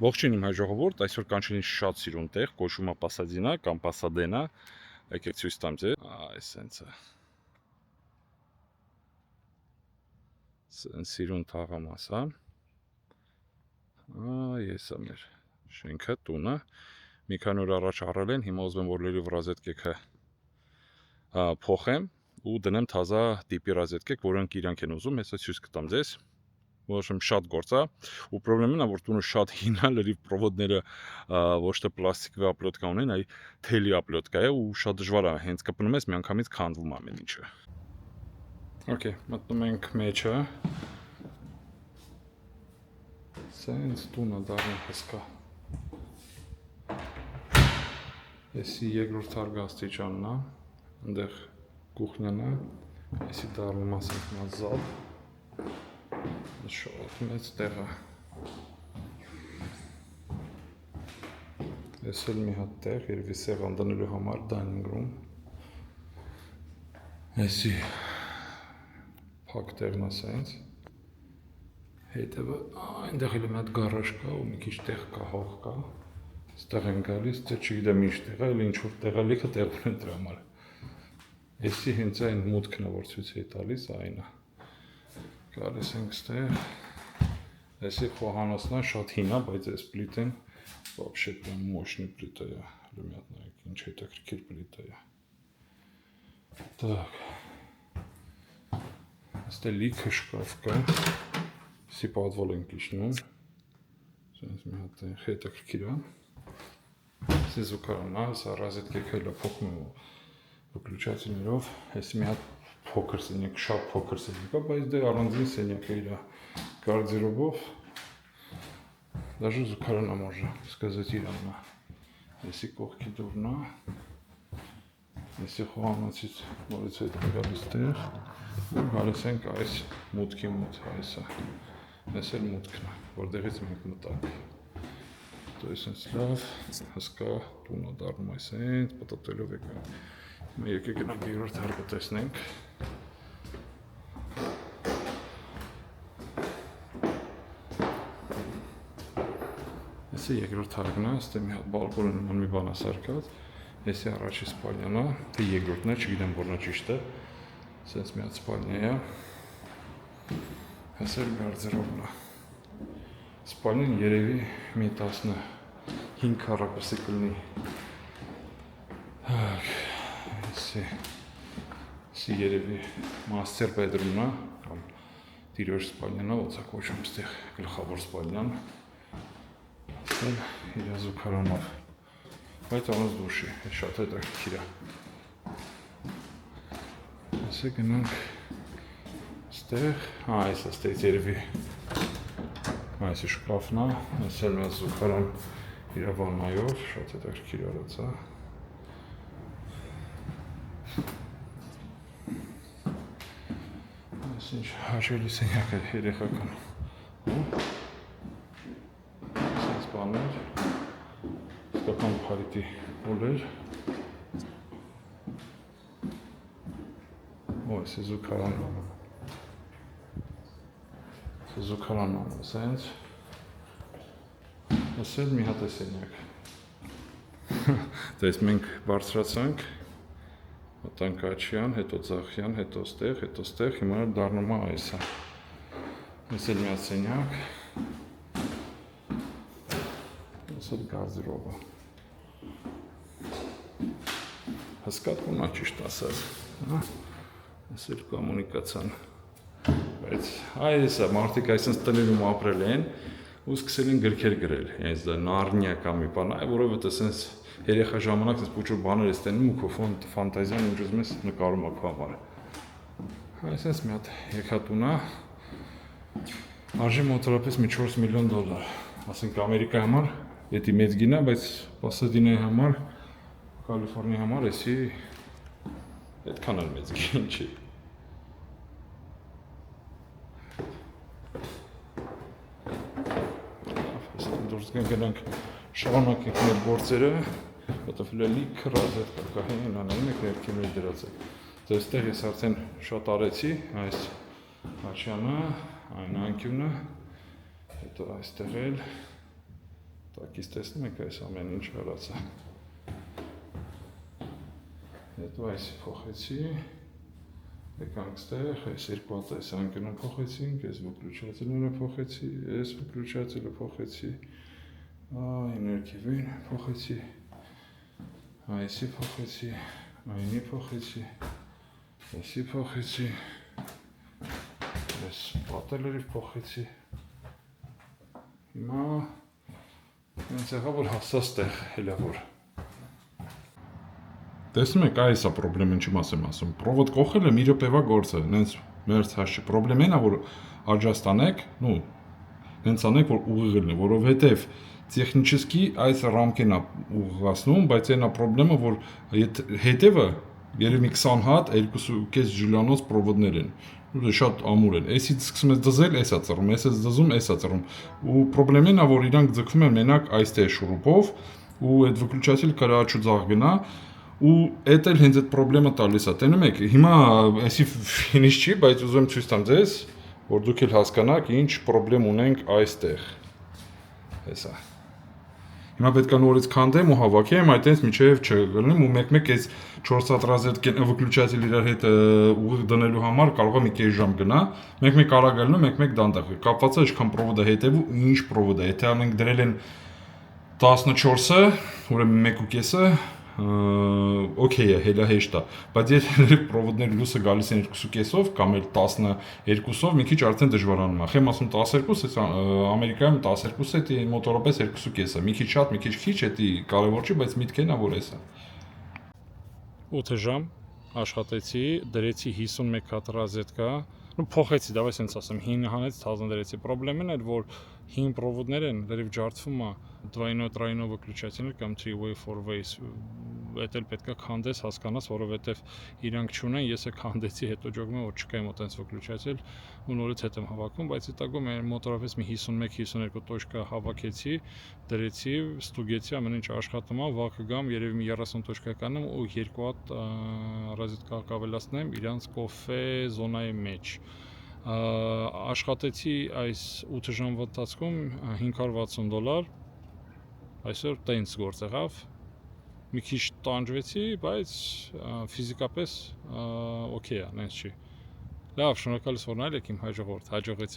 Ողջույն իմ հայ ժողովուրդ, այսօր կանչել ինձ շատ սիրուն տեղ, կոչվում է Pasadena կամ Pasadena, եկեք ցույց տամ ձեզ, այս սենց է։ Սենց սիրուն թաղամաս, հա։ Ես է մեր շենքը, տունը։ Մի քանի օր առաջ առել են, հիմա ուզում եմ որ լրիվ ռոզետկեքը փոխեմ ու դնեմ թազա տիպի ռոզետկեք, որոնք իրանք են ուզում, հեսա ցույց կտամ ձեզ։ Որոշեմ շատ գործ է ու պրոբլեմն է որ տունը շատ հին է, լրիվ պրովոդները ոչ թե պլաստիկվի ապլյոտկա ունեն, այլ թելի ապլյոտկա է ու շատ դժվար է, հենց կպնում ես միանգամից քանդվում ամեն ինչը։ Okay, մտնում ենք մեջը։ Սենց տունը դառնում հսկա։ Էսի երկրորդ հարկի աստիճանն է, այնտեղ կուխնյան է, էսի դառնում է սենց մի հատ զալ։ Շատ մեծ տեղ է։ Ես էլ մի հատ տեղ, երևի սեղան դնելու համար dining room։ Էսի փակ տեղն է սենց։ Հետևը այնտեղ էլ մի հատ գարաժ կա ու մի քիչ տեղ կա, հող կա։ Այստեղ են գալիս, դե չգիտեմ ինչ տեղ է, ինչ որ տեղ է, լիքը տեղ ունեն դրա համար։ Էսի հենց այն մուտքն է, որ ցույց է տալիս, այն է։ Գալիս ենք ստեղ։ Էսի խոհանոցն է, շատ հին է, բայց այս պլիտեն вообще прям мощный плита է։ Ребят, նայեք, ինչ հետաքրքիր պլիտա է։ Так. Այստեղ լիքը շկաֆ կա։ Էսի պատվոլ ենք իջնում։ Սենց մի հատ հետաքրքիր է։ Էսի զուգարանն է, սա ռոզետկեքը էլ փոխում եմ выключателներով։ Էսի մի հատ փոքր սենյակ, շատ փոքր սենյակ է, բայց դե առանձին սենյակ է իր գարդերոբով։ Даже զուգարանը можно сказать իրանն է։ Էսի կողքի դուռն է։ Էսի խոհանոցից նորից հետ գալիս տեղ։ Ու գալիս ենք այս մուտքի մոտ, այսա։ Այս էլ մուտքն է, որտեղից մենք մտանք։ То есть սենց լավ, հսկա տուն է դառնում այս սենց, պտտվելով եկա։ Հիմա եկեք գնանք երրորդ հարկը տեսնենք։ Էսի երկրորդ հարկն է, ստե մի հատ բալկոնը նման մի բան է սարքած։ Էսի առաջի սպալնյան է, թե երկրորդն է, չգիտեմ որն է ճիշտը։ Սենց մի հատ սպալնյա է։ Էս էլ գարդերոբն է։ Սպալնին երևի մի 15 քառակուսի կլինի։ Էսի երևի master bedroom-ն է, կամ տիրոջ սպալնյան է, ոնց է կոչվում ստեղ գլխավոր սպալնյան։ Իր զուգարանով, բայց առանց դուշի, շատ հետաքրքիր է։ Ասե գնանք ստեղ, այս է ստեղ երևի, այսի շկաֆն է, այս էլ մեզ զուգարան իր վաննայով, շատ հետաքրքիր արած է։ Այս ինչ հաճելի սենյակ է երեխական։ Բաներ, իսկական փարիտի ուլեր։ Այս է զուգարանն է։ Այս զուգարանն է, սենց։ Այս էլ մի հատ է սենյակ։ Դες մենք բարձրացանք, մտանք աչյան, հետո ձախյան, հետո ստեղ, հիմա դառնում է այս է։ Այս էլ մի հատ սենյակ։ Սել գարդերոբը։ Հսկա տուն է ճիշտ ասած, հա։ Այս էլ կոմունիկացիան։ Բայց այս է, մարդիկ այսպես տներում ապրել են ու սկսել են գրքեր գրել։ Հենց դա Նարնիա կամ մի բան, որովհետեւ սենց երեխա ժամանակ սենց փոքր բաներ ես տենում ու քո ֆանտազիան ինչ ուզում ես նկարում ա քո համար։ Այսպես մի հատ եկատուն է։ Արժի մոտավորապես մի $4 միլիոն, ասենք Ամերիկայի համար Եթե մեծ գին է, բայց Pasadena-ի համար, Կալիֆոռնիայի համար էսի այդքան էլ մեծ գին չի։ Դուրս գնանք շարունակենք մեր գործերը, որտեղ լիքը ռոզետկա կա, հեն անանում եք ներքինուի դրած է։ Դե այստեղ ես արդեն շատ արեցի, այս աչյանը, այն անկյունը, հետո այստեղ էլ Կողքից տեսնում եք այս ամեն ինչ արած է։ Հետո այսի փոխեցի, եկանք ստեղ, այս երկու հատ այս անկյունը փոխեցինք, այս վկլուչացելները փոխեցի, այս վկլուչացելը փոխեցի, ներքևին փոխեցի, այսի փոխեցի, այնի փոխեցի, այսի փոխեցի, այս պատելերի փոխեցի, հիմա ինձ եղա, որ հասած տեղ հելա որ տեսնում եք, այս է պրոբլեմն չեմ ասում, պրովոդ կողելը մի րոպեվա գործ է, նենց մերց հաս չի, պրոբլեմն է, որ adjust անեք, նենց անեք, որ ուղիղ լինի, որովհետև տեխնիկի այս ռամկեն է ուղղացնում, բայց այն է պրոբլեմը, որ հետևը երևի 20 հատ 2.5 ժիլիոնոց պրովոդներ են, շատ ամուր են, այսից սկսում ես դզել, այս է ծռում, այս ես դզում, այս է ծռում, ու պրոբլեմն է, որ իրանք ձգվում են մենակ այստեղ շուրուպով, ու այդ վկլուչացել կարաչու ձաղ գնա, ու էդ էլ հենց այդ պրոբլեմը տալիս է, տենում եք, հիմա այսի ֆինիշ չի, բայց ուզում եմ ցույց տամ ձեզ, որ դուք էլ հասկանաք, ինչ պրոբլեմ ունենք այստեղ, հեսա, հիմա պետք է նորից քանդեմ ու հավաքեմ, այդպես միջև չգլնեմ ու մեկ-մեկ այս 4 հատ ռազետկեն վկլուչացել իրար հետ ուղիղ դնելու համար կարող է մի կես ժամ գնա, մեկ-մեկ արագ գլնում, մեկ-մեկ դանդաղ, կապված է ինչքան պրովոդ է հետև ու ինչ պրովոդ է, եթե ամենք դրել են 14-ը, ուրեմն 1.5-ը օքեյ է, հելա հեշտ է, բայց եթե պրովոդների լույսը գալիս են 2.5-ով կամ էլ 12-ով մի քիչ արդեն դժվարանում է, խեմ ասում 12, Ամերիկայում 12-ը դի մոտորապես 2.5-ը, մի քիչ շատ, մի քիչ քիչ, դա կարևոր չի, բայց միտքն է, որ էս է 8 ժամ աշխատեցի, դրեցի 51 հատ ռազետկա, փոխեցի, давай sense ասեմ, հին հանեց, թազան դրեցի, պրոբլեմն էր, որ հին պրովոդներ են, լրիվ ջարդվում է, двойной-тройной выключатель կամ 3-way, 4-way, այդ էլ պետքա քանդես, հասկանաս, որովհետև իրանք չունեն, ես է քանդեցի, հետո ջոգում եմ, որ չկա իմ այտենց выключатель, ու նորից հետ եմ հավաքում, բայց հետագում մեր մոտորապես մի 51-52 տոշկա հավաքեցի, դրեցի, ստուգեցի, ամեն ինչ աշխատում է, վակը գամ, երևի մի 30 տոշկա կանեմ ու 2 հատ ռազետկա կավելացնեմ իրանց կոֆե զոնայի մեջ աշխատեցի այս 8 ժամվա ընթացքում $560, այսօր տենց գործ եղավ, մի քիչ տանջվեցի, բայց ֆիզիկապես օքեյ է, նենց չի, լավ, շնորհակալություն որ նայել եք իմ հաջողություն